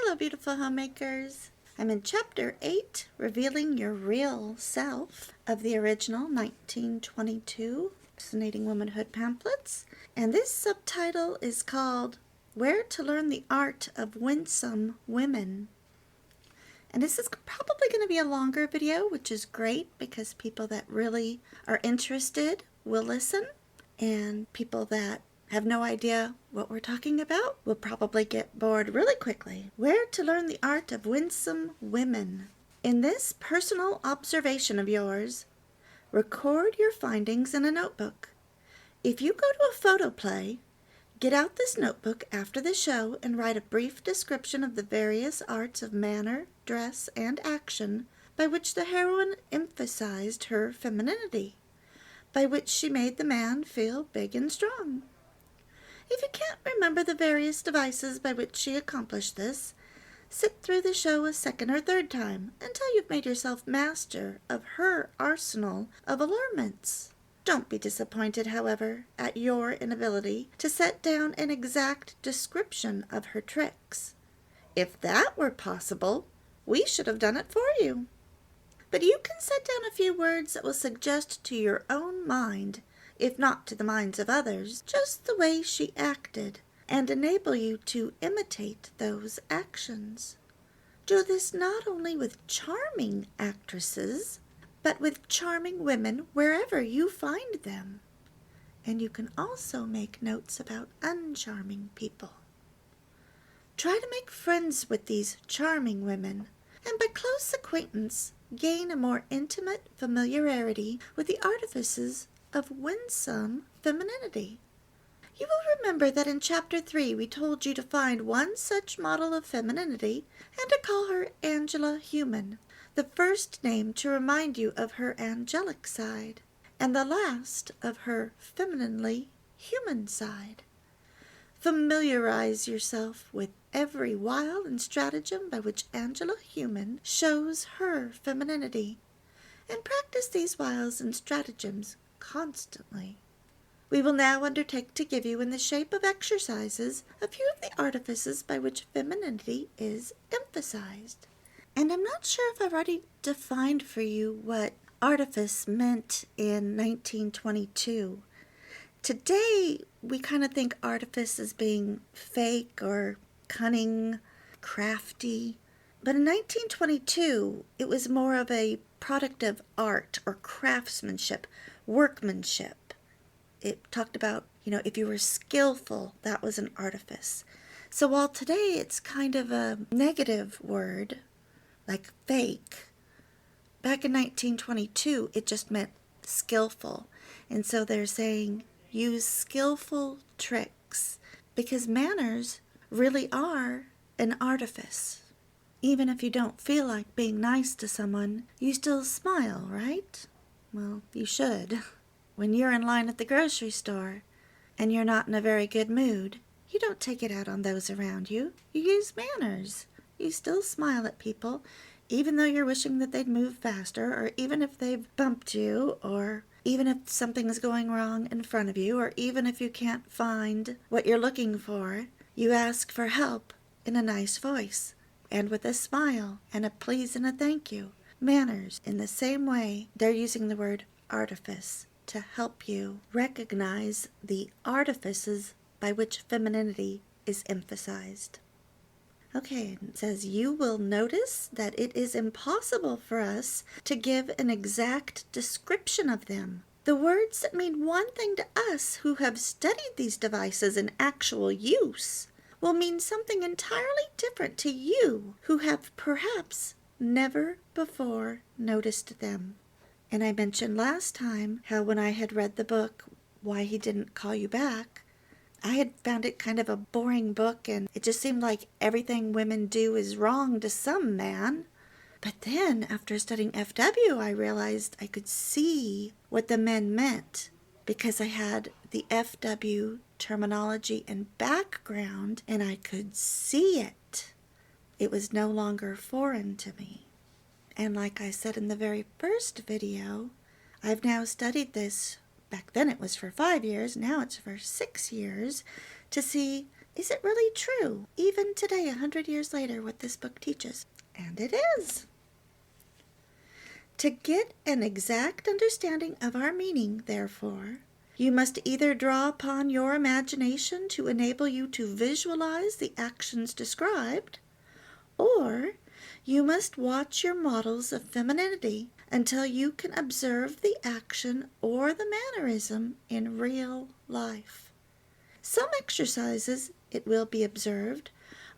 Hello, beautiful homemakers. I'm in Chapter 8, Revealing Your Real Self, of the original 1922 Fascinating Womanhood pamphlets. And this subtitle is called Where to Learn the Art of Winsome Women. And this is probably going to be a longer video, which is great because people that really are interested will listen, and people that have no idea what we're talking about will probably get bored really quickly. Where to learn the art of winsome women. In this personal observation of yours, record your findings in a notebook. If you go to a photo play, get out this notebook after the show and write a brief description of the various arts of manner, dress, and action by which the heroine emphasized her femininity, by which she made the man feel big and strong. If you can't remember the various devices by which she accomplished this, sit through the show a second or third time until you've made yourself master of her arsenal of allurements. Don't be disappointed, however, at your inability to set down an exact description of her tricks. If that were possible, we should have done it for you. But you can set down a few words that will suggest to your own mind, if not to the minds of others, just the way she acted, and enable you to imitate those actions. Do this not only with charming actresses, but with charming women wherever you find them. And you can also make notes about uncharming people. Try to make friends with these charming women, and by close acquaintance, gain a more intimate familiarity with the artifices of winsome femininity. You will remember that in Chapter 3 we told you to find one such model of femininity and to call her Angela Human, the first name to remind you of her angelic side, and the last of her femininely human side. Familiarize yourself with every wile and stratagem by which Angela Human shows her femininity, and practice these wiles and stratagems constantly. We will now undertake to give you in the shape of exercises a few of the artifices by which femininity is emphasized. And I'm not sure if I've already defined for you what artifice meant in 1922. Today, we kind of think artifice as being fake or cunning, crafty. But in 1922, it was more of a product of art or craftsmanship, workmanship. It talked about, if you were skillful, that was an artifice. So while today it's kind of a negative word, like fake, back in 1922, it just meant skillful. And so they're saying, use skillful tricks, because manners really are an artifice. Even if you don't feel like being nice to someone, you still smile, right? Well, you should. When you're in line at the grocery store and you're not in a very good mood, you don't take it out on those around you. You use manners. You still smile at people, even though you're wishing that they'd move faster, or even if they've bumped you, or even if something's going wrong in front of you, or even if you can't find what you're looking for, you ask for help in a nice voice, and with a smile, and a please and a thank you. Manners, in the same way, they're using the word artifice to help you recognize the artifices by which femininity is emphasized. Okay, it says, you will notice that it is impossible for us to give an exact description of them. The words that mean one thing to us who have studied these devices in actual use will mean something entirely different to you who have perhaps never before noticed them. And I mentioned last time how when I had read the book, Why He Didn't Call You Back, I had found it kind of a boring book, and it just seemed like everything women do is wrong to some man. But then, after studying FW, I realized I could see what the men meant, because I had the FW terminology and background, and I could see it. It was no longer foreign to me. And like I said in the very first video, I've now studied this. Back then it was for 5 years, now it's for 6 years, to see Is it really true, even today, 100 years later, what this book teaches? And it is. To get an exact understanding of our meaning, therefore, you must either draw upon your imagination to enable you to visualize the actions described, or you must watch your models of femininity until you can observe the action or the mannerism in real life. Some exercises, it will be observed,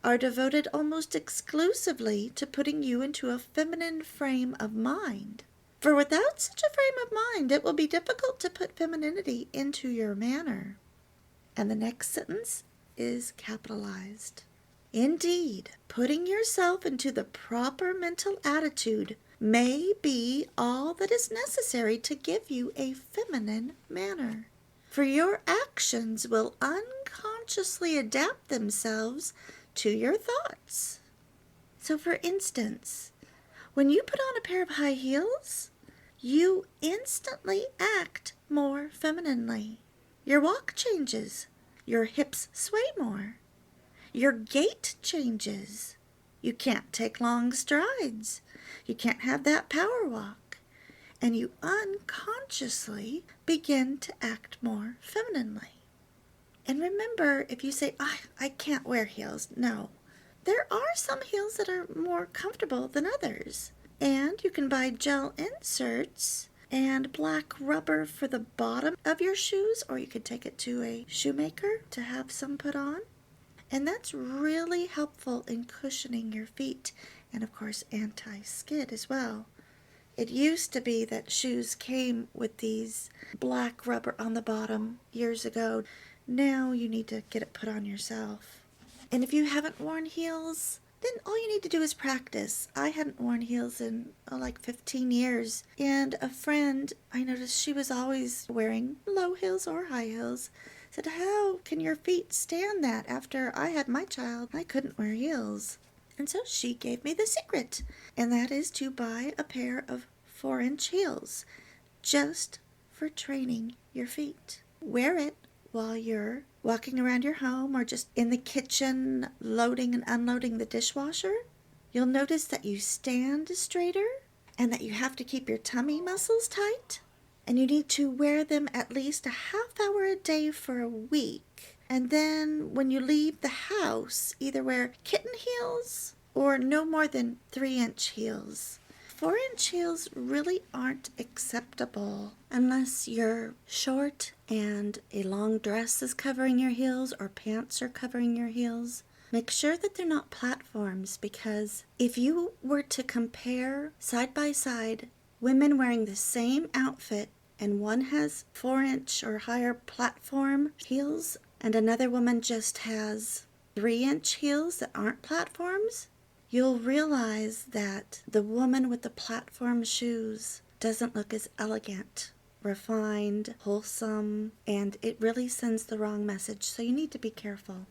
are devoted almost exclusively to putting you into a feminine frame of mind. For without such a frame of mind, it will be difficult to put femininity into your manner. And the next sentence is capitalized. Indeed, putting yourself into the proper mental attitude may be all that is necessary to give you a feminine manner. For your actions will unconsciously adapt themselves to your thoughts. So for instance, when you put on a pair of high heels, you instantly act more femininely. Your walk changes. Your hips sway more. Your gait changes. You can't take long strides. You can't have that power walk. And you unconsciously begin to act more femininely. And remember, if you say, I can't wear heels, no. There are some heels that are more comfortable than others. And you can buy gel inserts and black rubber for the bottom of your shoes, or you could take it to a shoemaker to have some put on. And that's really helpful in cushioning your feet and, of course, anti-skid as well. It used to be that shoes came with these black rubber on the bottom years ago. Now you need to get it put on yourself. And if you haven't worn heels, then all you need to do is practice. I hadn't worn heels in like 15 years. And a friend, I noticed she was always wearing low heels or high heels. Said, how can your feet stand that? After I had my child, I couldn't wear heels. And so she gave me the secret. And that is to buy a pair of 4-inch heels just for training your feet. Wear it while you're walking around your home or just in the kitchen loading and unloading the dishwasher. You'll notice that you stand straighter and that you have to keep your tummy muscles tight. And you need to wear them at least a half hour a day for a week. And then when you leave the house, either wear kitten heels or no more than 3-inch heels. 4-inch heels really aren't acceptable unless you're short and a long dress is covering your heels or pants are covering your heels. Make sure that they're not platforms, because if you were to compare side by side women wearing the same outfit and one has 4-inch or higher platform heels and another woman just has 3-inch heels that aren't platforms, you'll realize that the woman with the platform shoes doesn't look as elegant, refined, wholesome, and it really sends the wrong message, so you need to be careful.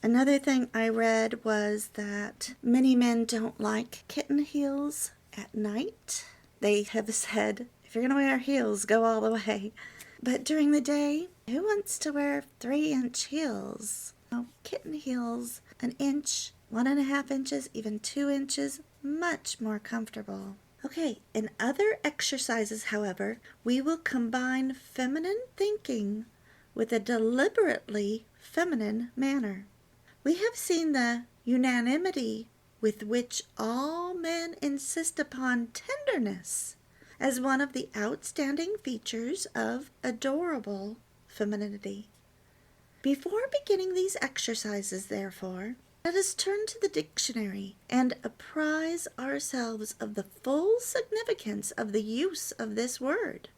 Another thing I read was that many men don't like kitten heels at night. They have said, if you're going to wear heels, go all the way. But during the day, who wants to wear 3-inch heels? Kitten heels, 1 inch, 1.5 inches, even 2 inches, much more comfortable. Okay, in other exercises, however, we will combine feminine thinking with a deliberately feminine manner. We have seen the unanimity with which all men insist upon tenderness as one of the outstanding features of adorable femininity. Before beginning these exercises, therefore, let us turn to the dictionary and apprise ourselves of the full significance of the use of this word.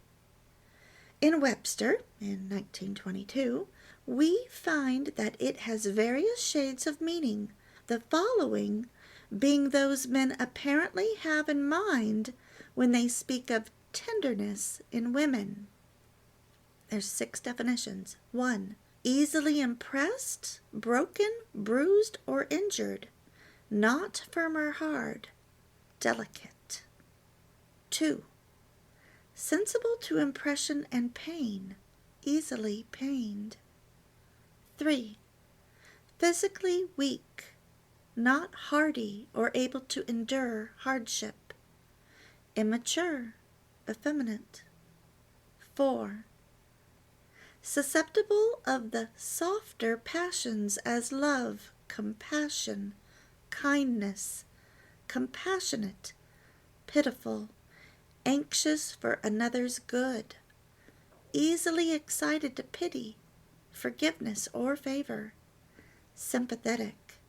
In Webster, in 1922, we find that it has various shades of meaning, the following being those men apparently have in mind when they speak of tenderness in women. There's 6 definitions. 1. Easily impressed, broken, bruised, or injured, not firm or hard, delicate. 2. Sensible to impression and pain, easily pained. 3. physically weak, not hardy or able to endure hardship, immature, effeminate. 4. Susceptible of the softer passions as love, compassion, kindness, compassionate, pitiful, anxious for another's good, easily excited to pity, forgiveness, or favor, sympathetic.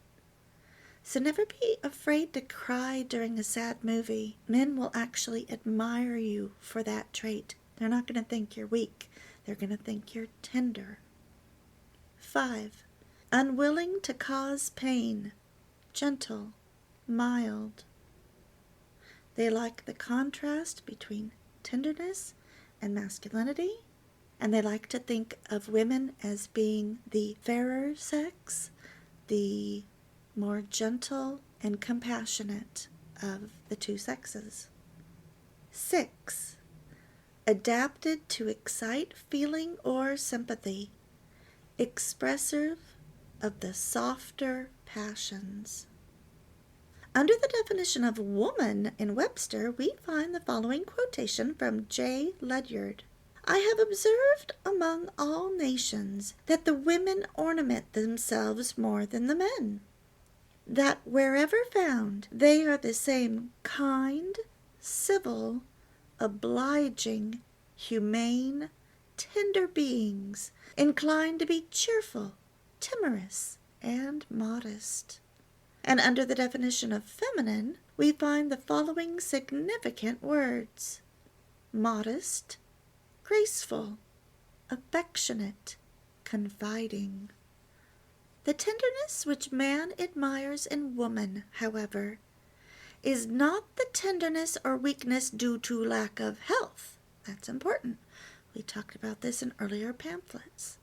So never be afraid to cry during a sad movie. Men will actually admire you for that trait. They're not going to think you're weak. They're going to think you're tender. 5. Unwilling to cause pain, gentle, mild. They like the contrast between tenderness and masculinity, and they like to think of women as being the fairer sex, the more gentle and compassionate of the two sexes. 6. Adapted to excite feeling or sympathy, expressive of the softer passions. Under the definition of woman in Webster, we find the following quotation from J. Ledyard. I have observed among all nations that the women ornament themselves more than the men, that wherever found they are the same kind, civil, obliging, humane, tender beings, inclined to be cheerful, timorous, and modest. And under the definition of feminine, we find the following significant words: modest, graceful, affectionate, confiding. The tenderness which man admires in woman, however, is not the tenderness or weakness due to lack of health. That's important. We talked about this in earlier pamphlets.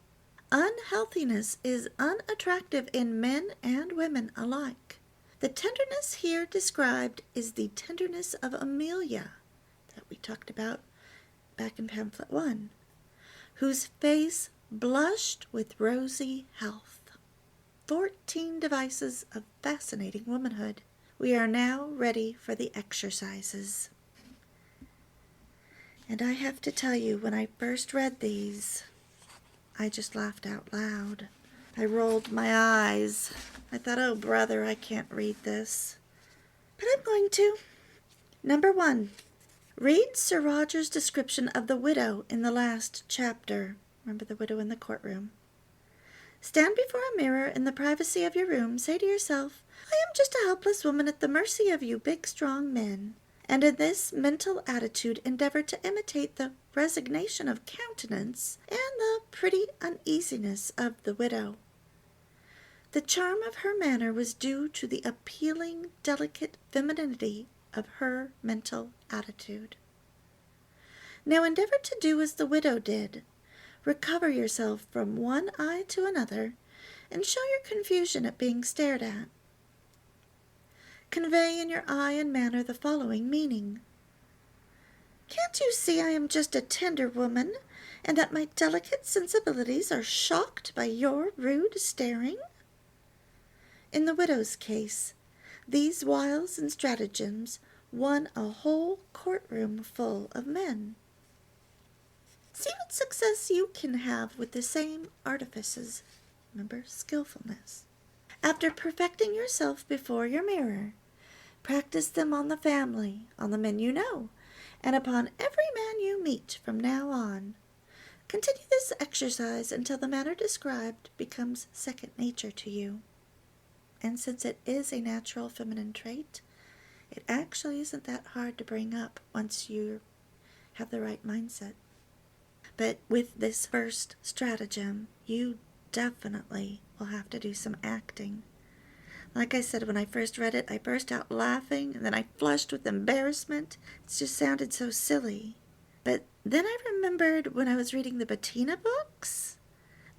Unhealthiness is unattractive in men and women alike. The tenderness here described is the tenderness of Amelia that we talked about back in pamphlet 1, whose face blushed with rosy health. 14 devices of fascinating womanhood. We are now ready for the exercises. And I have to tell you, when I first read these, I just laughed out loud. I rolled my eyes. I thought, oh brother, I can't read this. But I'm going to. Number 1. Read Sir Roger's description of the widow in the last chapter. Remember the widow in the courtroom. Stand before a mirror in the privacy of your room. Say to yourself, I am just a helpless woman at the mercy of you big, strong men. And in this mental attitude endeavor to imitate the resignation of countenance and the pretty uneasiness of the widow. The charm of her manner was due to the appealing, delicate femininity of her mental attitude. Now endeavor to do as the widow did. Recover yourself from one eye to another, and show your confusion at being stared at. Convey in your eye and manner the following meaning. Can't you see I am just a tender woman, and that my delicate sensibilities are shocked by your rude staring? In the widow's case, these wiles and stratagems won a whole courtroom full of men. See what success you can have with the same artifices. Remember, skillfulness. After perfecting yourself before your mirror, practice them on the family, on the men you know, and upon every man you meet from now on. Continue this exercise until the manner described becomes second nature to you. And since it is a natural feminine trait, it actually isn't that hard to bring up once you have the right mindset. But with this first stratagem, you definitely will have to do some acting. Like I said, when I first read it, I burst out laughing, and then I flushed with embarrassment. It just sounded so silly. But then I remembered when I was reading the Bettina books,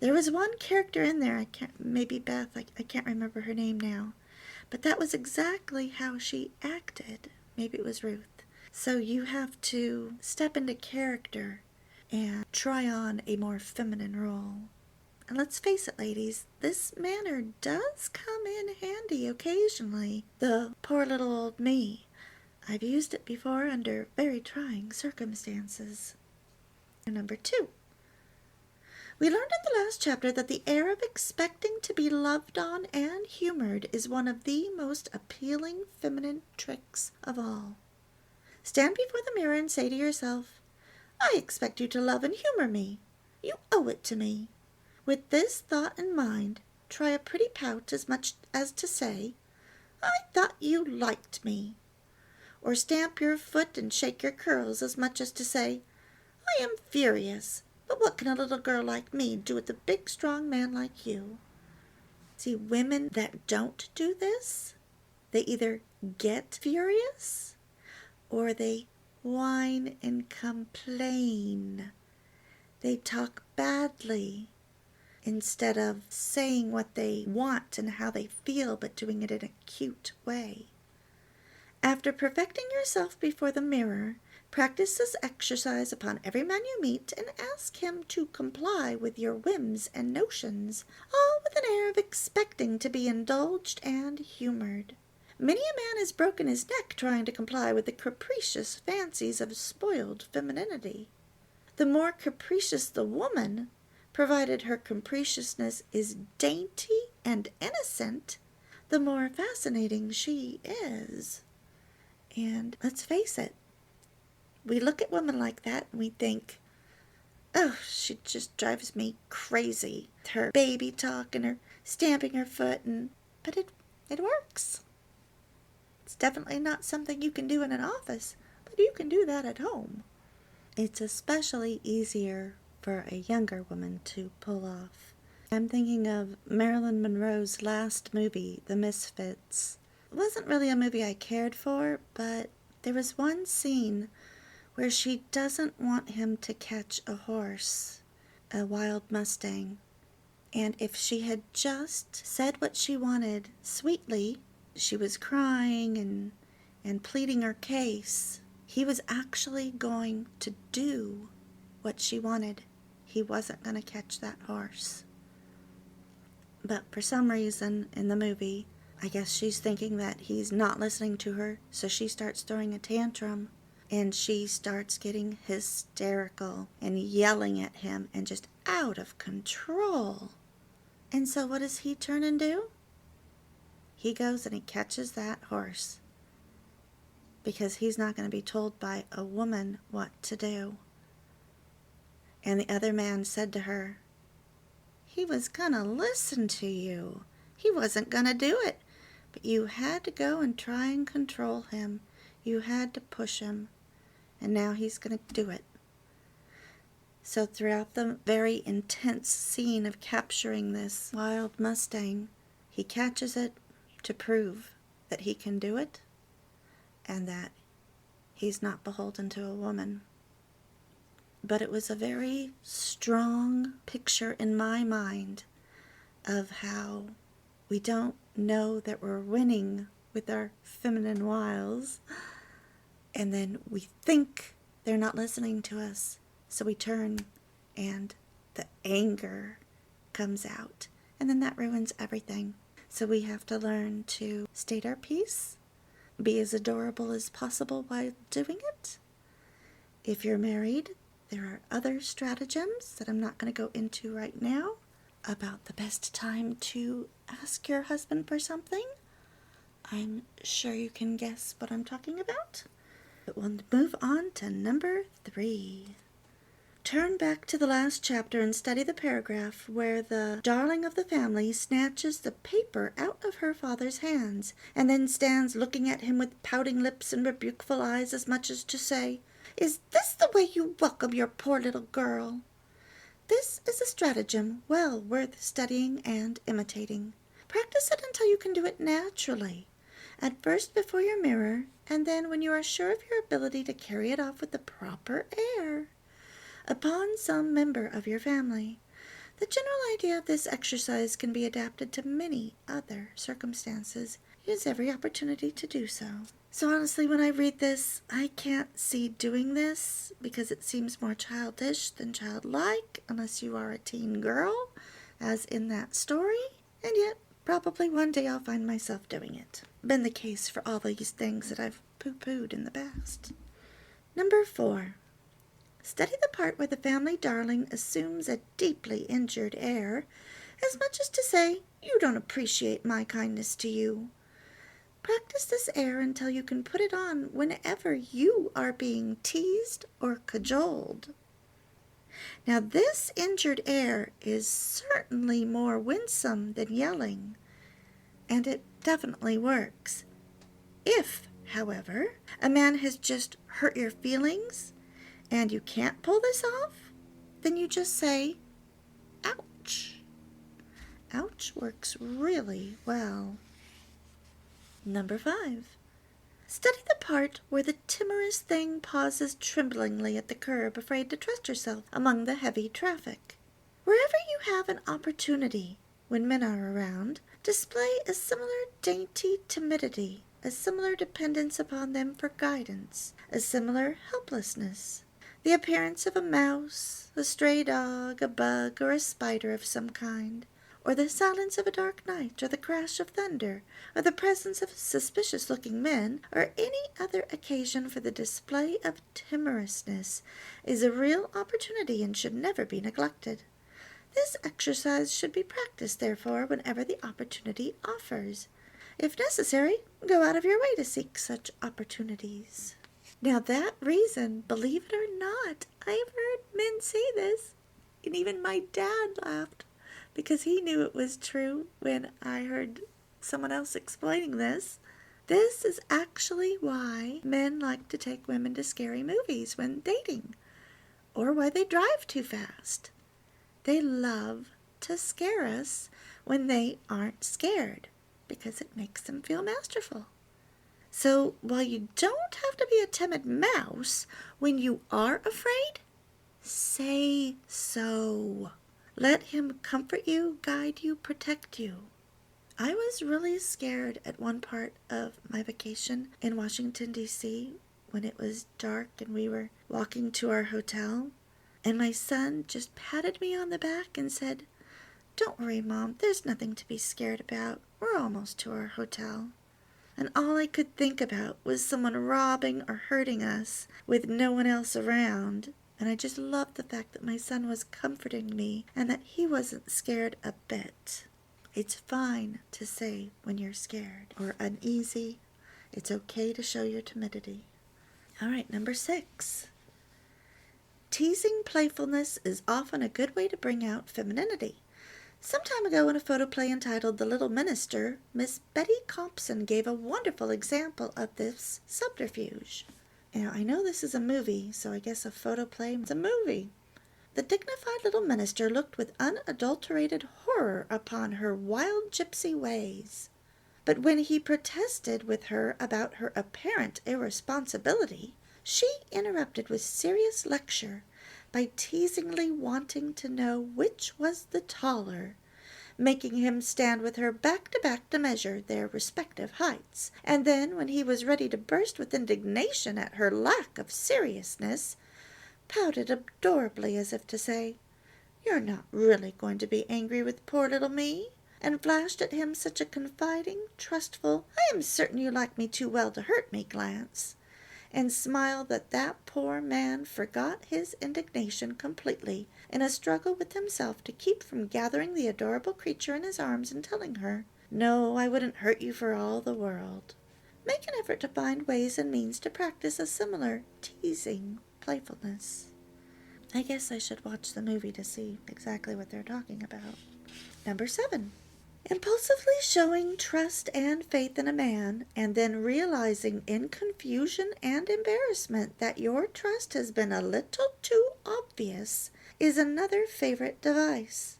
there was one character in there, maybe Beth, I can't remember her name now, but that was exactly how she acted. Maybe it was Ruth. So you have to step into character and try on a more feminine role. And let's face it, ladies, this manner does come in handy occasionally. The poor little old me. I've used it before under very trying circumstances. Number 2. We learned in the last chapter that the air of expecting to be loved on and humored is one of the most appealing feminine tricks of all. Stand before the mirror and say to yourself, I expect you to love and humor me. You owe it to me. With this thought in mind, try a pretty pout as much as to say, I thought you liked me. Or stamp your foot and shake your curls as much as to say, I am furious, but what can a little girl like me do with a big strong man like you? See, women that don't do this, they either get furious or they whine and complain. They talk badly instead of saying what they want and how they feel, but doing it in a cute way. After perfecting yourself before the mirror, practice this exercise upon every man you meet and ask him to comply with your whims and notions, all with an air of expecting to be indulged and humored. Many a man has broken his neck trying to comply with the capricious fancies of spoiled femininity. The more capricious the woman, provided her capriciousness is dainty and innocent, the more fascinating she is. And let's face it, we look at women like that and we think, oh, she just drives me crazy. Her baby talk and her stamping her foot, but it works. It's definitely not something you can do in an office, but you can do that at home. It's especially easier for a younger woman to pull off. I'm thinking of Marilyn Monroe's last movie, The Misfits. It wasn't really a movie I cared for, but there was one scene where she doesn't want him to catch a horse, a wild Mustang. And if she had just said what she wanted sweetly, she was crying and pleading her case, he was actually going to do what she wanted. He wasn't going to catch that horse. But for some reason in the movie, I guess she's thinking that he's not listening to her, so she starts throwing a tantrum, and she starts getting hysterical and yelling at him and just out of control. And so what does he turn and do? He goes and he catches that horse, because he's not going to be told by a woman what to do. And the other man said to her, he was going to listen to you. He wasn't going to do it. But you had to go and try and control him. You had to push him. And now he's going to do it. So throughout the very intense scene of capturing this wild Mustang, he catches it to prove that he can do it and that he's not beholden to a woman. But it was a very strong picture in my mind of how we don't know that we're winning with our feminine wiles, and then we think they're not listening to us, so we turn and the anger comes out, and then that ruins everything. So we have to learn to state our piece, be as adorable as possible while doing it. If you're married, there are other stratagems that I'm not going to go into right now about the best time to ask your husband for something. I'm sure you can guess what I'm talking about. But we'll move on to number 3. Turn back to the last chapter and study the paragraph where the darling of the family snatches the paper out of her father's hands and then stands looking at him with pouting lips and rebukeful eyes, as much as to say, is this the way you welcome your poor little girl? This is a stratagem well worth studying and imitating. Practice it until you can do it naturally, at first before your mirror, and then when you are sure of your ability to carry it off with the proper air, upon some member of your family. The general idea of this exercise can be adapted to many other circumstances. Use every opportunity to do so. So honestly, when I read this, I can't see doing this because it seems more childish than childlike, unless you are a teen girl as in that story, and yet probably one day I'll find myself doing it. Been the case for all these things that I've poo-pooed in the past. Number 4. Study the part where the family darling assumes a deeply injured air, as much as to say, "You don't appreciate my kindness to you." Practice this air until you can put it on whenever you are being teased or cajoled. Now, this injured air is certainly more winsome than yelling, and it definitely works. If, however, a man has just hurt your feelings and you can't pull this off, then you just say, "Ouch." Ouch works really well. Number 5. Study the part where the timorous thing pauses tremblingly at the curb, afraid to trust herself among the heavy traffic. Wherever you have an opportunity, when men are around, display a similar dainty timidity, a similar dependence upon them for guidance, a similar helplessness. The appearance of a mouse, a stray dog, a bug, or a spider of some kind, or the silence of a dark night, or the crash of thunder, or the presence of suspicious-looking men, or any other occasion for the display of timorousness, is a real opportunity and should never be neglected. This exercise should be practiced, therefore, whenever the opportunity offers. If necessary, go out of your way to seek such opportunities. Now that reason, believe it or not, I've heard men say this, and even my dad laughed, because he knew it was true when I heard someone else explaining this. This is actually why men like to take women to scary movies when dating, or why they drive too fast. They love to scare us when they aren't scared, because it makes them feel masterful. So while you don't have to be a timid mouse when you are afraid, say so. Let him comfort you, guide you, protect you. I was really scared at one part of my vacation in Washington, D.C. when it was dark and we were walking to our hotel. And my son just patted me on the back and said, "Don't worry, Mom, there's nothing to be scared about. We're almost to our hotel." And all I could think about was someone robbing or hurting us with no one else around. And I just loved the fact that my son was comforting me and that he wasn't scared a bit. It's fine to say when you're scared or uneasy. It's okay to show your timidity. All right, number 6. Teasing playfulness is often a good way to bring out femininity. Some time ago in a photoplay entitled The Little Minister, Miss Betty Compson gave a wonderful example of this subterfuge. Now, I know this is a movie, so I guess a photoplay is a movie. The dignified little minister looked with unadulterated horror upon her wild gypsy ways. But when he protested with her about her apparent irresponsibility, she interrupted with serious lecture by teasingly wanting to know which was the taller, making him stand with her back to back to measure their respective heights, and then, when he was ready to burst with indignation at her lack of seriousness, pouted adorably as if to say, "You're not really going to be angry with poor little me?" and flashed at him such a confiding, trustful, "I am certain you like me too well to hurt me" glance, and smiled that poor man forgot his indignation completely in a struggle with himself to keep from gathering the adorable creature in his arms and telling her, "No, I wouldn't hurt you for all the world." Make an effort to find ways and means to practice a similar teasing playfulness. I guess I should watch the movie to see exactly what they're talking about. Number 7. Impulsively showing trust and faith in a man, and then realizing in confusion and embarrassment that your trust has been a little too obvious, is another favorite device.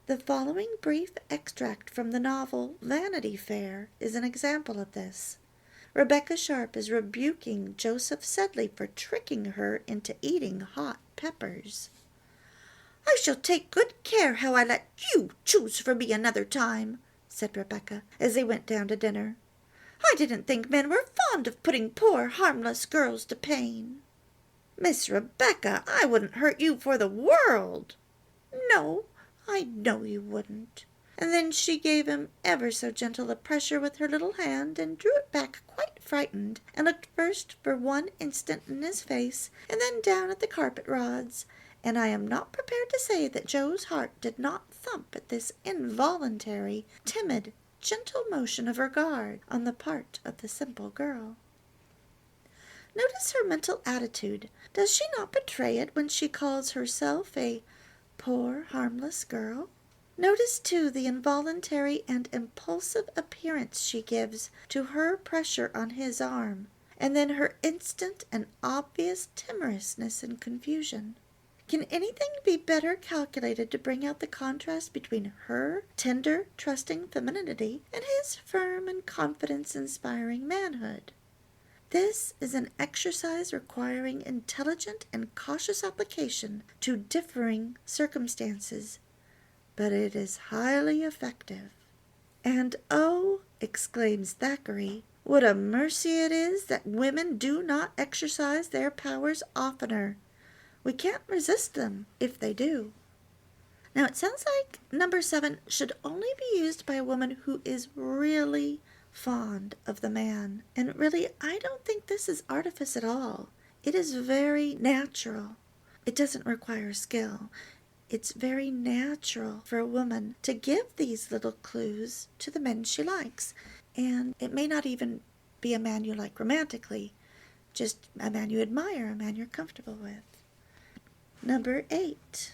The following brief extract from the novel Vanity Fair is an example of this. Rebecca Sharp is rebuking Joseph Sedley for tricking her into eating hot peppers. "I shall take good care how I let you choose for me another time," said Rebecca, as they went down to dinner. "I didn't think men were fond of putting poor, harmless girls to pain." "Miss Rebecca, I wouldn't hurt you for the world." "No, I know you wouldn't." And then she gave him ever so gentle a pressure with her little hand, and drew it back quite frightened, and looked first for one instant in his face, and then down at the carpet rods, and I am not prepared to say that Joe's heart did not thump at this involuntary, timid, gentle motion of regard on the part of the simple girl. Notice her mental attitude. Does she not betray it when she calls herself a poor, harmless girl? Notice, too, the involuntary and impulsive appearance she gives to her pressure on his arm, and then her instant and obvious timorousness and confusion. Can anything be better calculated to bring out the contrast between her tender, trusting femininity and his firm and confidence-inspiring manhood? This is an exercise requiring intelligent and cautious application to differing circumstances, but it is highly effective. And oh, exclaims Thackeray, what a mercy it is that women do not exercise their powers oftener. We can't resist them if they do. Now it sounds like number 7 should only be used by a woman who is really fond of the man. And really, I don't think this is artifice at all. It is very natural. It doesn't require skill. It's very natural for a woman to give these little clues to the men she likes. And it may not even be a man you like romantically, just a man you admire, a man you're comfortable with. Number 8.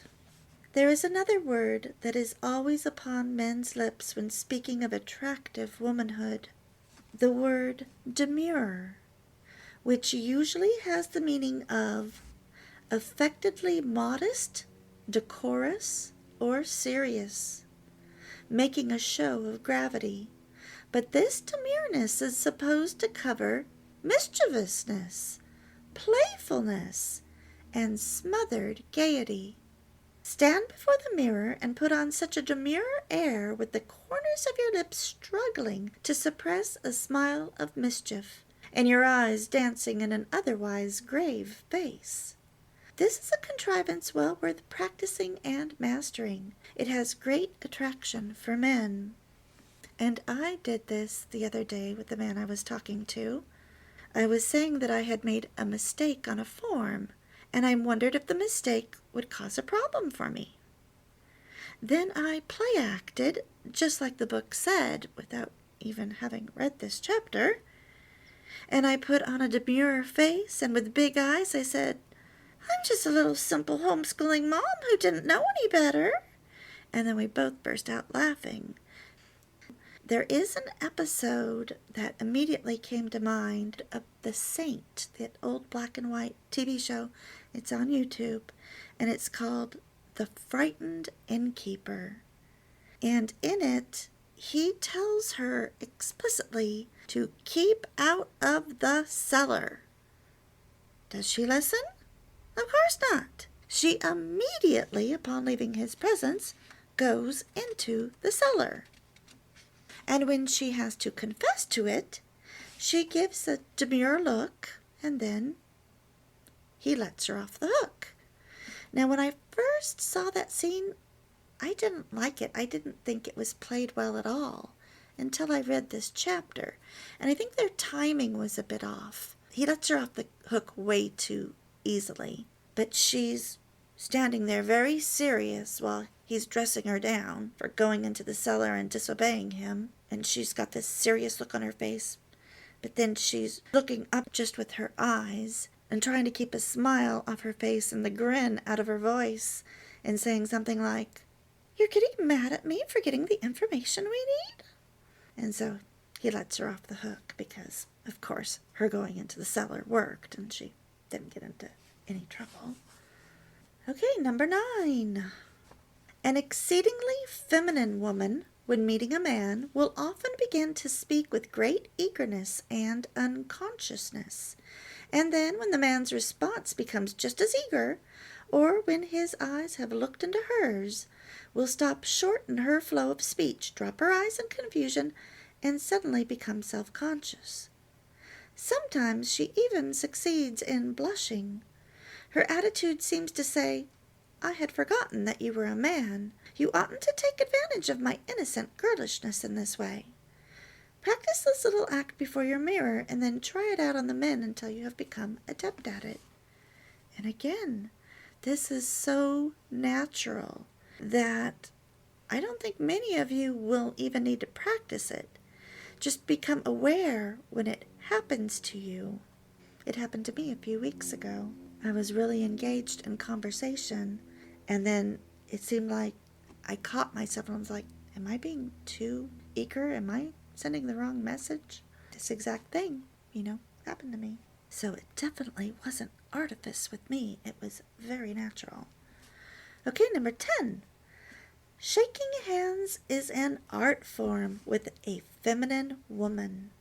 There is another word that is always upon men's lips when speaking of attractive womanhood, the word demure, which usually has the meaning of affectedly modest, decorous, or serious, making a show of gravity. But this demureness is supposed to cover mischievousness, playfulness, and smothered gaiety. Stand before the mirror and put on such a demure air with the corners of your lips struggling to suppress a smile of mischief, and your eyes dancing in an otherwise grave face. This is a contrivance well worth practicing and mastering. It has great attraction for men. And I did this the other day with the man I was talking to. I was saying that I had made a mistake on a form, and I wondered if the mistake would cause a problem for me. Then I play-acted, just like the book said, without even having read this chapter, and I put on a demure face, and with big eyes I said, "I'm just a little simple homeschooling mom who didn't know any better." And then we both burst out laughing. There is an episode that immediately came to mind of The Saint, that old black and white TV show. It's on YouTube, and it's called The Frightened Innkeeper. And in it, he tells her explicitly to keep out of the cellar. Does she listen? Of course not. She immediately, upon leaving his presence, goes into the cellar. And when she has to confess to it, she gives a demure look, and then he lets her off the hook. Now, when I first saw that scene, I didn't like it. I didn't think it was played well at all until I read this chapter. And I think their timing was a bit off. He lets her off the hook way too easily. But she's standing there very serious while he's dressing her down for going into the cellar and disobeying him. And she's got this serious look on her face. But then she's looking up just with her eyes and trying to keep a smile off her face and the grin out of her voice and saying something like, "You're getting mad at me for getting the information we need?" And so he lets her off the hook because, of course, her going into the cellar worked and she didn't get into any trouble. Okay, number 9. An exceedingly feminine woman, when meeting a man, will often begin to speak with great eagerness and unconsciousness. And then, when the man's response becomes just as eager, or when his eyes have looked into hers, will stop short in her flow of speech, drop her eyes in confusion, and suddenly become self-conscious. Sometimes she even succeeds in blushing. Her attitude seems to say, I had forgotten that you were a man. You oughtn't to take advantage of my innocent girlishness in this way. Practice this little act before your mirror, and then try it out on the men until you have become adept at it. And again, this is so natural that I don't think many of you will even need to practice it. Just become aware when it happens to you. It happened to me a few weeks ago. I was really engaged in conversation, and then it seemed like I caught myself, and I was like, am I being too eager? Am I sending the wrong message? This exact thing, happened to me. So it definitely wasn't artifice with me. It was very natural. Okay, number 10. Shaking hands is an art form with a feminine woman.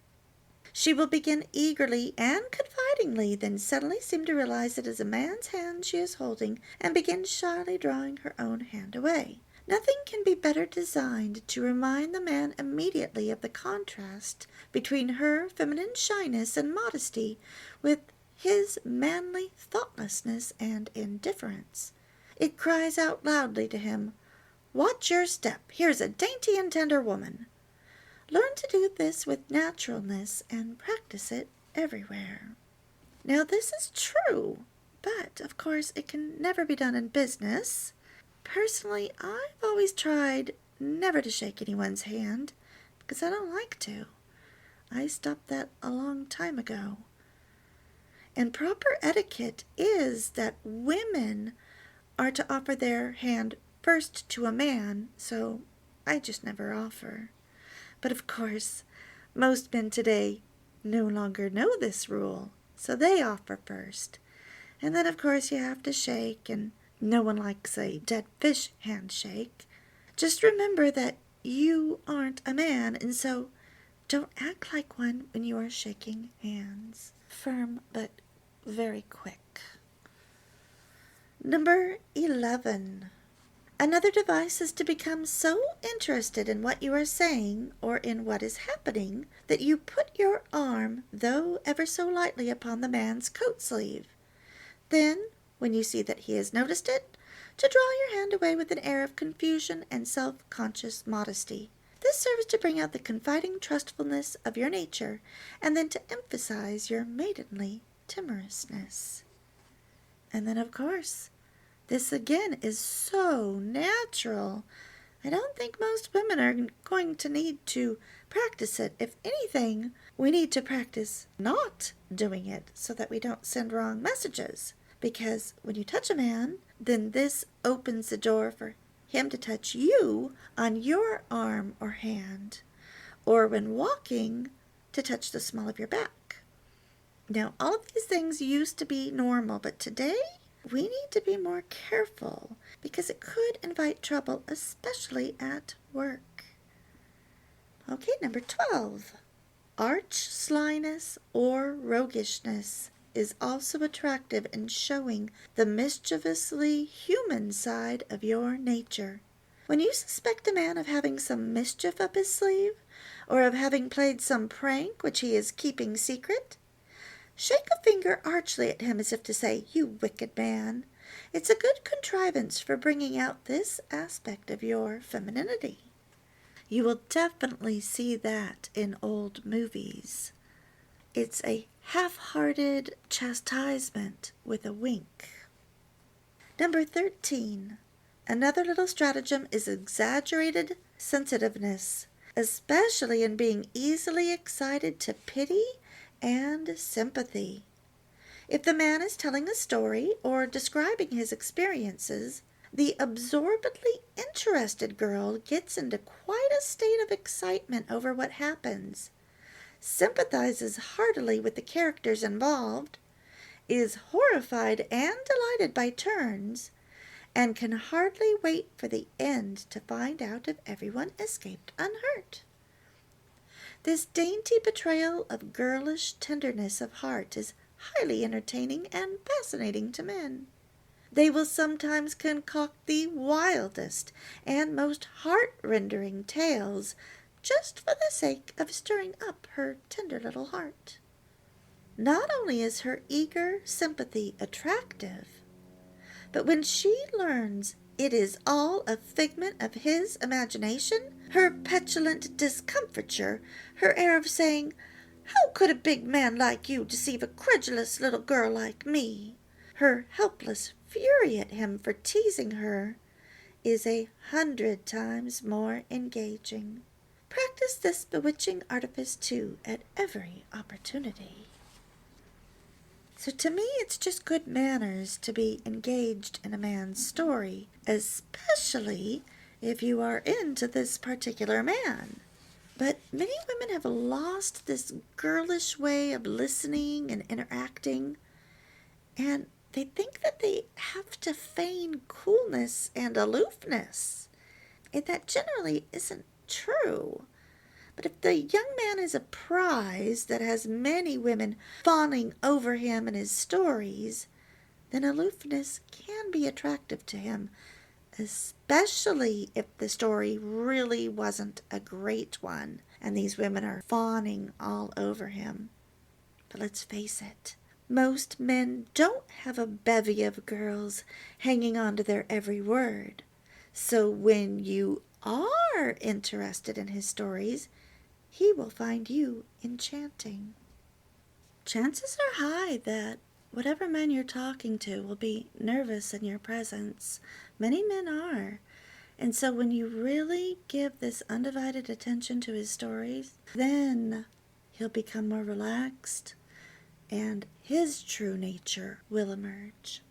She will begin eagerly and confidingly, then suddenly seem to realize it is a man's hand she is holding and begin shyly drawing her own hand away. Nothing can be better designed to remind the man immediately of the contrast between her feminine shyness and modesty with his manly thoughtlessness and indifference. It cries out loudly to him, "Watch your step. Here's a dainty and tender woman." Learn to do this with naturalness and practice it everywhere. Now, this is true, but of course it can never be done in business. Personally, I've always tried never to shake anyone's hand because I don't like to. I stopped that a long time ago. And proper etiquette is that women are to offer their hand first to a man, so I just never offer. But of course, most men today no longer know this rule, so they offer first. And then, of course, you have to shake, and no one likes a dead fish handshake. Just remember that you aren't a man, and so don't act like one when you are shaking hands. Firm, but very quick. Number 11. Another device is to become so interested in what you are saying or in what is happening that you put your arm, though ever so lightly, upon the man's coat sleeve. Then, when you see that he has noticed it, to draw your hand away with an air of confusion and self-conscious modesty. This serves to bring out the confiding trustfulness of your nature and then to emphasize your maidenly timorousness. And then, of course, this again is so natural. I don't think most women are going to need to practice it. If anything, we need to practice not doing it so that we don't send wrong messages. Because when you touch a man, then this opens the door for him to touch you on your arm or hand, or when walking, to touch the small of your back. Now, all of these things used to be normal, but today we need to be more careful because it could invite trouble, especially at work. Okay, number 12. Arch slyness or roguishness is also attractive in showing the mischievously human side of your nature. When you suspect a man of having some mischief up his sleeve, or of having played some prank which he is keeping secret, shake a finger archly at him as if to say, "You wicked man." It's a good contrivance for bringing out this aspect of your femininity. You will definitely see that in old movies. It's a half-hearted chastisement with a wink. Number 13. Another little stratagem is exaggerated sensitiveness, especially in being easily excited to pity and sympathy. If the man is telling a story or describing his experiences, the absorbedly interested girl gets into quite a state of excitement over what happens, sympathizes heartily with the characters involved, is horrified and delighted by turns, and can hardly wait for the end to find out if everyone escaped unhurt. This dainty betrayal of girlish tenderness of heart is highly entertaining and fascinating to men. They will sometimes concoct the wildest and most heart-rending tales just for the sake of stirring up her tender little heart. Not only is her eager sympathy attractive, But when she learns it is all a figment of his imagination, her petulant discomfiture, her air of saying, "How could a big man like you deceive a credulous little girl like me?" her helpless fury at him for teasing her, is 100 times more engaging. Practice this bewitching artifice, too, at every opportunity. So to me, it's just good manners to be engaged in a man's story, especially if you are into this particular man. But many women have lost this girlish way of listening and interacting, and they think that they have to feign coolness and aloofness, and that generally isn't true. But if the young man is a prize that has many women fawning over him and his stories, then aloofness can be attractive to him, especially if the story really wasn't a great one and these women are fawning all over him. But let's face it, most men don't have a bevy of girls hanging on to their every word. So when you are interested in his stories, he will find you enchanting. Chances are high that whatever man you're talking to will be nervous in your presence. Many men are. And so when you really give this undivided attention to his stories, then he'll become more relaxed and his true nature will emerge.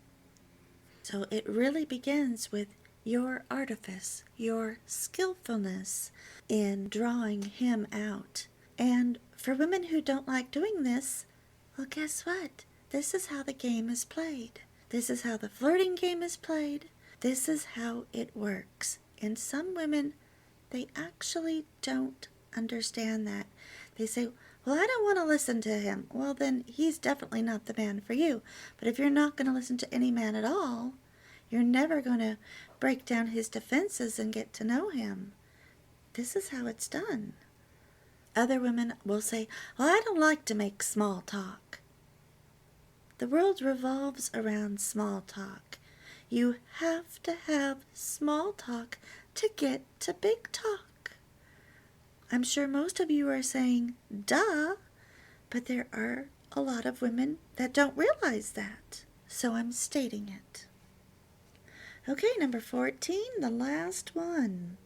So it really begins with your artifice, your skillfulness in drawing him out. And for women who don't like doing this, well, guess what? This is how the game is played. This is how the flirting game is played. This is how it works. And some women, they actually don't understand that. They say, well, I don't want to listen to him. Well, then he's definitely not the man for you. But if you're not going to listen to any man at all, you're never going to break down his defenses and get to know him. This is how it's done. Other women will say, well, I don't like to make small talk. The world revolves around small talk. You have to have small talk to get to big talk. I'm sure most of you are saying, duh, but there are a lot of women that don't realize that. So I'm stating it. Okay, number 14, the last one.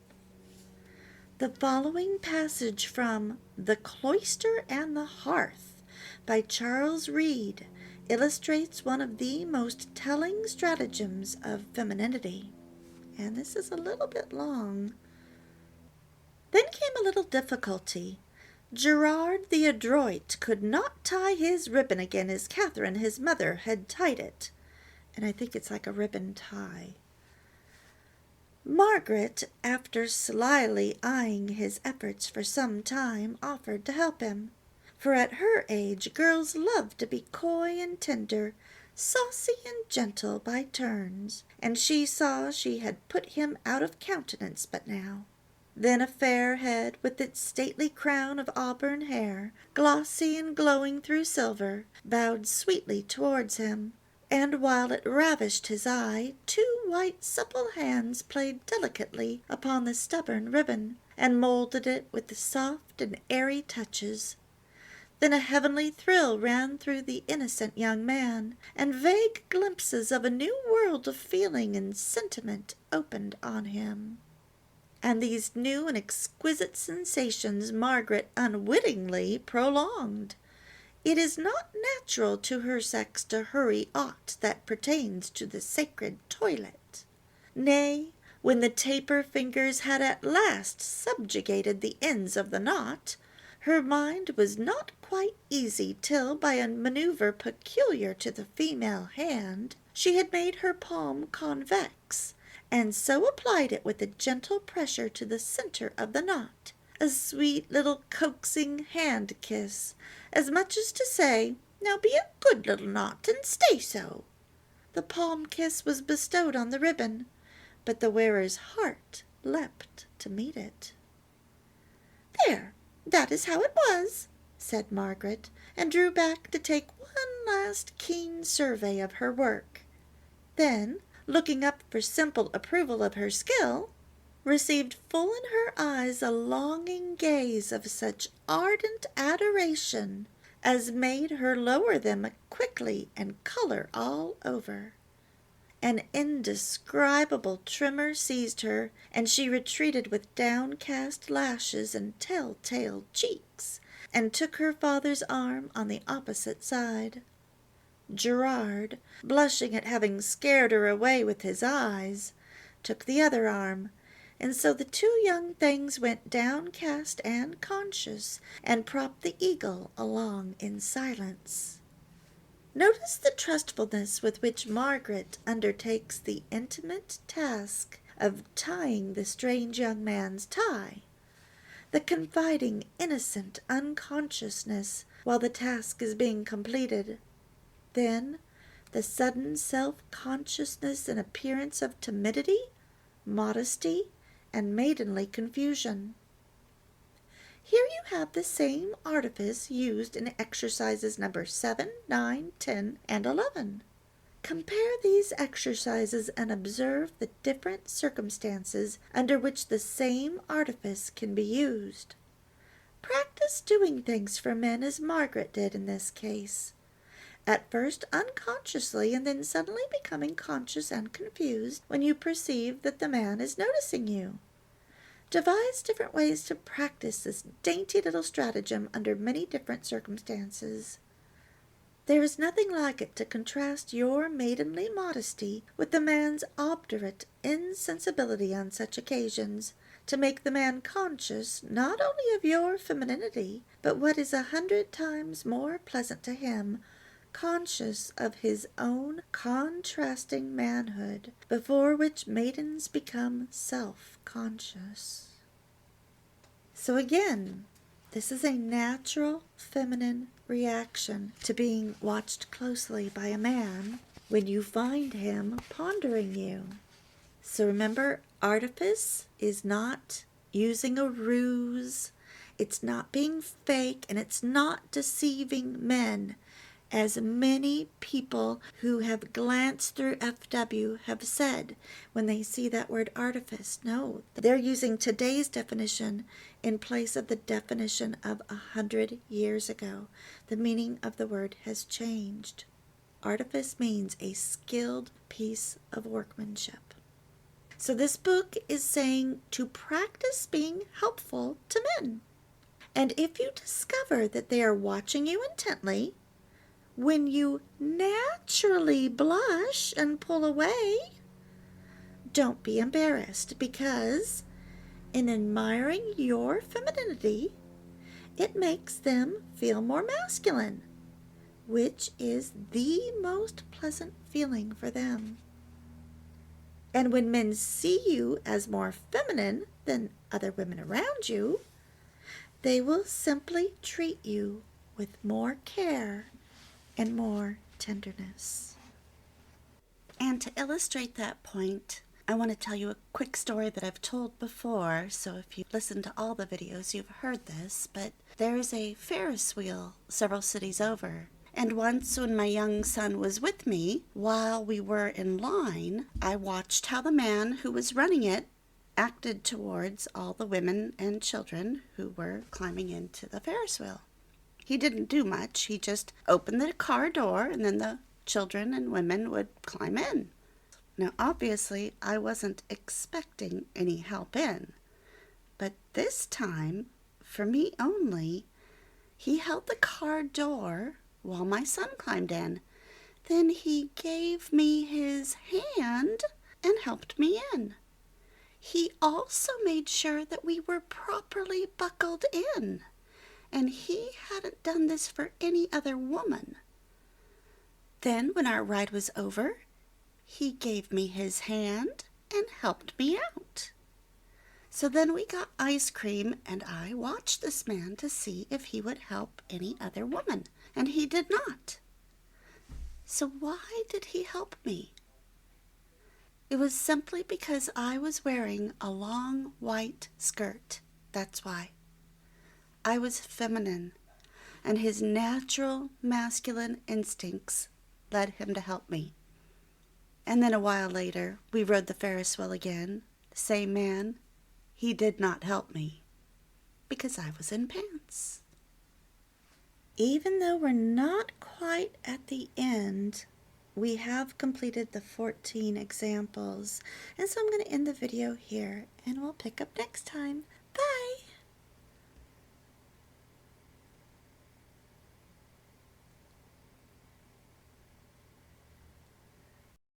The following passage from The Cloister and the Hearth by Charles Reade illustrates one of the most telling stratagems of femininity. And this is a little bit long. Then came a little difficulty. Gerard the adroit could not tie his ribbon again as Catherine, his mother, had tied it. And I think it's like a ribbon tie. Margaret, after slyly eyeing his efforts for some time, offered to help him. For at her age girls love to be coy and tender, saucy and gentle by turns, and she saw she had put him out of countenance but now. Then a fair head, with its stately crown of auburn hair, glossy and glowing through silver, bowed sweetly towards him, and while it ravished his eye, 2 white supple hands played delicately upon the stubborn ribbon, and moulded it with the soft and airy touches. Then a heavenly thrill ran through the innocent young man, and vague glimpses of a new world of feeling and sentiment opened on him. And these new and exquisite sensations Margaret unwittingly prolonged. It is not natural to her sex to hurry aught that pertains to the sacred toilet. Nay, when the taper fingers had at last subjugated the ends of the knot, her mind was not quite easy till, by a manoeuvre peculiar to the female hand, she had made her palm convex, and so applied it with a gentle pressure to the centre of the knot, a sweet little coaxing hand-kiss, as much as to say, now be a good little knot, and stay so. The palm-kiss was bestowed on the ribbon, but the wearer's heart leapt to meet it. There, that is how it was, said Margaret, and drew back to take one last keen survey of her work. Then, looking up for simple approval of her skill, received full in her eyes a longing gaze of such ardent adoration as made her lower them quickly and color all over. An indescribable tremor seized her, and she retreated with downcast lashes and tell-tale cheeks, and took her father's arm on the opposite side. Gerard, blushing at having scared her away with his eyes, took the other arm, and so the two young things went downcast and conscious, and propped the eagle along in silence. Notice the trustfulness with which Margaret undertakes the intimate task of tying the strange young man's tie, the confiding, innocent unconsciousness while the task is being completed. Then the sudden self-consciousness and appearance of timidity, modesty, and maidenly confusion. Here you have the same artifice used in exercises number 7, 9, 10, and 11. Compare these exercises and observe the different circumstances under which the same artifice can be used. Practice doing things for men as Margaret did in this case, at first unconsciously and then suddenly becoming conscious and confused when you perceive that the man is noticing you. Devise different ways to practice this dainty little stratagem under many different circumstances. There is nothing like it to contrast your maidenly modesty with the man's obdurate insensibility on such occasions, to make the man conscious not only of your femininity, but what is 100 times more pleasant to him, conscious of his own contrasting manhood, before which maidens become self-conscious. So again, this is a natural feminine reaction to being watched closely by a man when you find him pondering you. So remember, artifice is not using a ruse, it's not being fake, and it's not deceiving men, as many people who have glanced through FW have said when they see that word artifice. No, they're using today's definition in place of the definition of 100 years ago. The meaning of the word has changed. Artifice means a skilled piece of workmanship. So this book is saying to practice being helpful to men. And if you discover that they are watching you intently, when you naturally blush and pull away, don't be embarrassed, because in admiring your femininity, it makes them feel more masculine, which is the most pleasant feeling for them. And when men see you as more feminine than other women around you, they will simply treat you with more care and more tenderness. And to illustrate that point, I want to tell you a quick story that I've told before, so if you listen to all the videos, you've heard this, but there is a Ferris Wheel several cities over. And once when my young son was with me, while we were in line, I watched how the man who was running it acted towards all the women and children who were climbing into the Ferris wheel. He didn't do much. He just opened the car door, and then the children and women would climb in. Now, obviously, I wasn't expecting any help in, but this time, for me only, he held the car door while my son climbed in. Then he gave me his hand and helped me in. He also made sure that we were properly buckled in, and he hadn't done this for any other woman. Then, when our ride was over, he gave me his hand and helped me out. So then we got ice cream, and I watched this man to see if he would help any other woman, and he did not. So why did he help me? It was simply because I was wearing a long white skirt. That's why. I was feminine, and his natural masculine instincts led him to help me. And then a while later, we rode the Ferris wheel again. Same man. He did not help me because I was in pants. Even though we're not quite at the end, we have completed the 14 examples. And so I'm going to end the video here and we'll pick up next time.